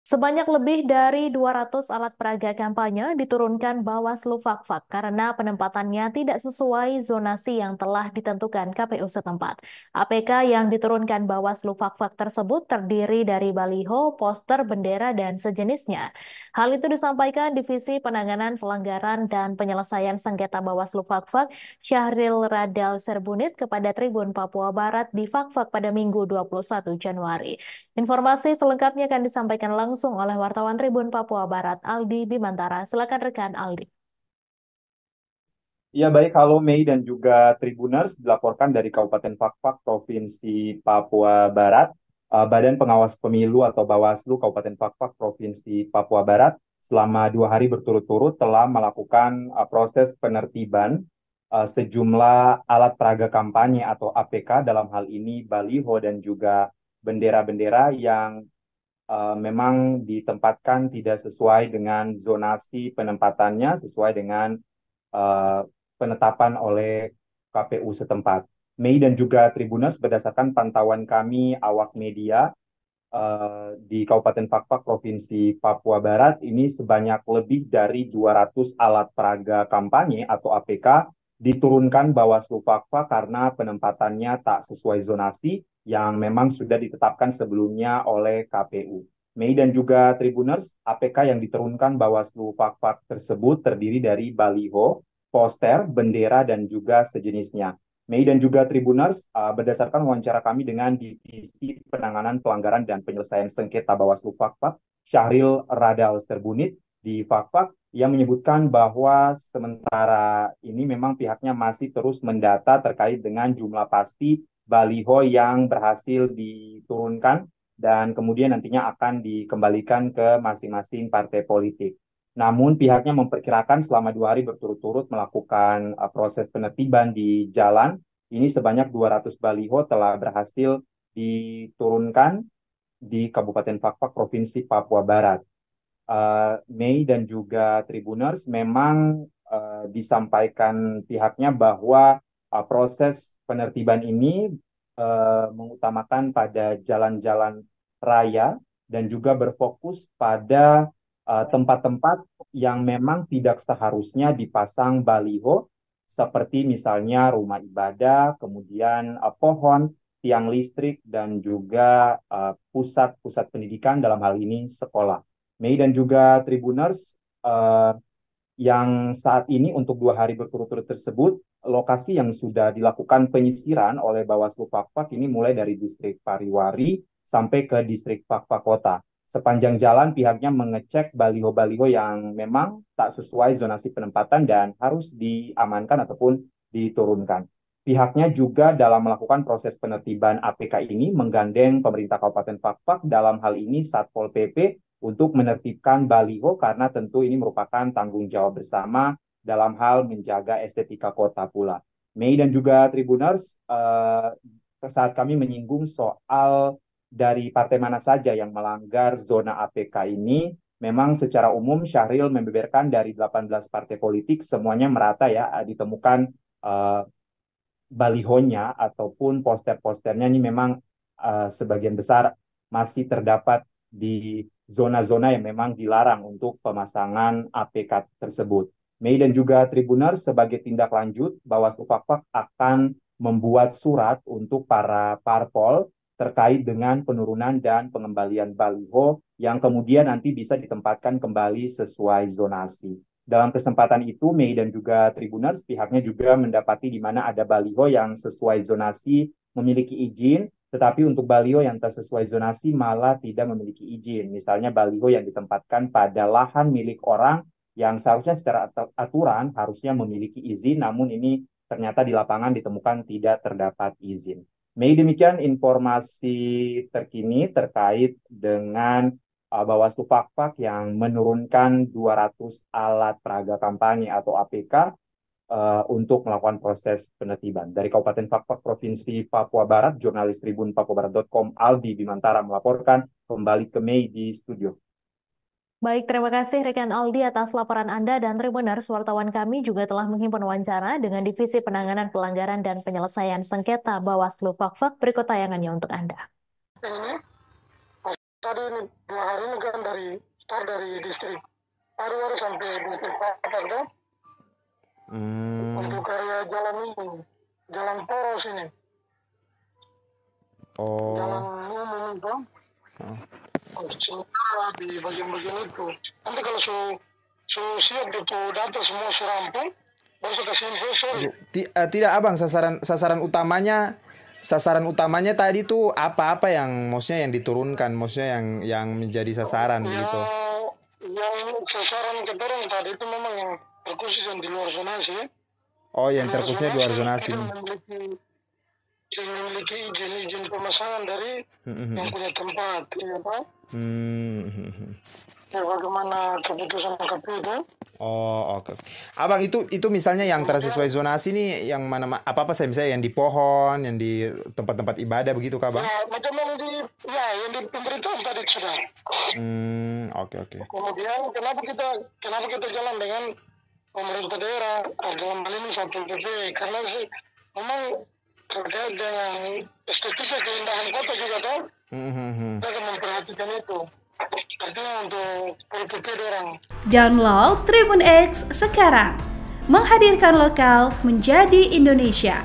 Sebanyak lebih dari 200 alat peraga kampanye diturunkan Bawaslu Fakfak karena penempatannya tidak sesuai zonasi yang telah ditentukan KPU setempat. APK yang diturunkan Bawaslu Fakfak tersebut terdiri dari baliho, poster, bendera, dan sejenisnya. Hal itu disampaikan Divisi Penanganan Pelanggaran dan Penyelesaian Sengketa Bawaslu Fakfak, Syahril Radal Serbunit kepada Tribun Papua Barat di Fakfak pada Minggu 21 Januari. Informasi selengkapnya akan disampaikan langsung oleh wartawan Tribun Papua Barat, Aldi Bimantara. Silakan rekan Aldi. Ya baik, halo Mei dan juga Tribuners dilaporkan dari Kabupaten Fakfak, Provinsi Papua Barat. Badan Pengawas Pemilu atau Bawaslu Kabupaten Fakfak, Provinsi Papua Barat selama 2 hari berturut-turut telah melakukan proses penertiban sejumlah alat peraga kampanye atau APK, dalam hal ini baliho dan juga bendera-bendera yang memang ditempatkan tidak sesuai dengan zonasi penempatannya, sesuai dengan uh, penetapan oleh KPU setempat. Mei dan juga Tribuners, berdasarkan pantauan kami awak media di Kabupaten Fakfak, Provinsi Papua Barat, ini sebanyak lebih dari 200 alat peraga kampanye atau APK diturunkan Bawaslu Fakfak karena penempatannya tak sesuai zonasi yang memang sudah ditetapkan sebelumnya oleh KPU. Mei dan juga Tribuners, APK yang diturunkan Bawaslu Fakfak tersebut terdiri dari baliho, poster, bendera, dan juga sejenisnya. Mei dan juga Tribuners, berdasarkan wawancara kami dengan Divisi Penanganan Pelanggaran dan Penyelesaian Sengketa Bawaslu Fakfak, Syahril Radal Serbunit di Fakfak, yang menyebutkan bahwa sementara ini memang pihaknya masih terus mendata terkait dengan jumlah pasti baliho yang berhasil diturunkan dan kemudian nantinya akan dikembalikan ke masing-masing partai politik. Namun pihaknya memperkirakan selama 2 hari berturut-turut melakukan proses penertiban di jalan, ini sebanyak 200 baliho telah berhasil diturunkan di Kabupaten Fakfak, Provinsi Papua Barat. Mei dan juga Tribuners memang disampaikan pihaknya bahwa proses penertiban ini mengutamakan pada jalan-jalan raya dan juga berfokus pada tempat-tempat yang memang tidak seharusnya dipasang baliho, seperti misalnya rumah ibadah, kemudian pohon, tiang listrik, dan juga pusat-pusat pendidikan, dalam hal ini sekolah. Mei dan juga Tribuners, yang saat ini untuk 2 hari berturut-turut tersebut, lokasi yang sudah dilakukan penyisiran oleh Bawaslu Fakfak ini mulai dari distrik Pariwari sampai ke distrik Fakfak Kota. Sepanjang jalan pihaknya mengecek baliho-baliho yang memang tak sesuai zonasi penempatan dan harus diamankan ataupun diturunkan. Pihaknya juga dalam melakukan proses penertiban APK ini menggandeng pemerintah Kabupaten Fakfak, dalam hal ini Satpol PP, untuk menertibkan baliho karena tentu ini merupakan tanggung jawab bersama dalam hal menjaga estetika kota pula. Mei dan juga Tribuners, saat kami menyinggung soal dari partai mana saja yang melanggar zona APK ini, memang secara umum Syahril membeberkan dari 18 partai politik semuanya merata ya, ditemukan balihonya ataupun poster-posternya ini memang sebagian besar masih terdapat di zona-zona yang memang dilarang untuk pemasangan APK tersebut. Mei dan juga Tribuners, sebagai tindak lanjut, Bawaslu Fakfak akan membuat surat untuk para parpol terkait dengan penurunan dan pengembalian baliho yang kemudian nanti bisa ditempatkan kembali sesuai zonasi. Dalam kesempatan itu, Mei dan juga Tribuners, pihaknya juga mendapati di mana ada baliho yang sesuai zonasi memiliki izin, tetapi untuk baliho yang tak sesuai zonasi malah tidak memiliki izin. Misalnya baliho yang ditempatkan pada lahan milik orang yang seharusnya secara aturan harusnya memiliki izin, namun ini ternyata di lapangan ditemukan tidak terdapat izin. Mei, demikian informasi terkini terkait dengan Bawaslu Fakfak yang menurunkan 200 alat peraga kampanye atau APK untuk melakukan proses penertiban. Dari Kabupaten Fakfak, Provinsi Papua Barat, jurnalis Tribun papuabarat.com Aldi Bimantara melaporkan. Kembali ke Mei di studio. Baik, terima kasih rekan Aldi atas laporan Anda dan Tribuners, wartawan kami juga telah menghimpun wawancara dengan Divisi Penanganan Pelanggaran dan Penyelesaian Sengketa Bawaslu Fakfak. Berikut tayangannya untuk Anda. tadi ini 2 hari ini kan start dari distrik Paruwar sampai distrik Papak tuh. Untuk area jalan ini, jalan poros ini, jalan umum itu, untuk sementara di bagian-bagian itu. Nanti kalau siap itu data semua rampung, baru saya kasih info, sorry. Tidak abang, sasaran utamanya tadi tuh apa yang maksudnya yang diturunkan, maksudnya yang menjadi sasaran gitu. Yang sasaran keturun tadi itu memang yang terkhusus yang di luar zonasi. Oh, yang terkhususnya di luar zonasi. Yang memiliki izin pemasangan dari yang punya tempat, ya Pak. Ya, bagaimana keputusan KPU itu? Oh, oke. Abang, itu misalnya yang tersesuai zonasi nih yang mana apa saya misalnya yang di pohon, yang di tempat-tempat ibadah begitu kah, Bang? Ya, macam yang di pemerintahan tadi sudah. Oke. Kemudian kenapa kita jalan dengan pemerintah daerah dalam hal ini Satpol PP? Karena sih memang terkait dengan estetika keindahan kota juga toh. Kita akan memperhatikan itu. Artinya untuk PP orang. Download Tribun X sekarang. Menghadirkan lokal menjadi Indonesia.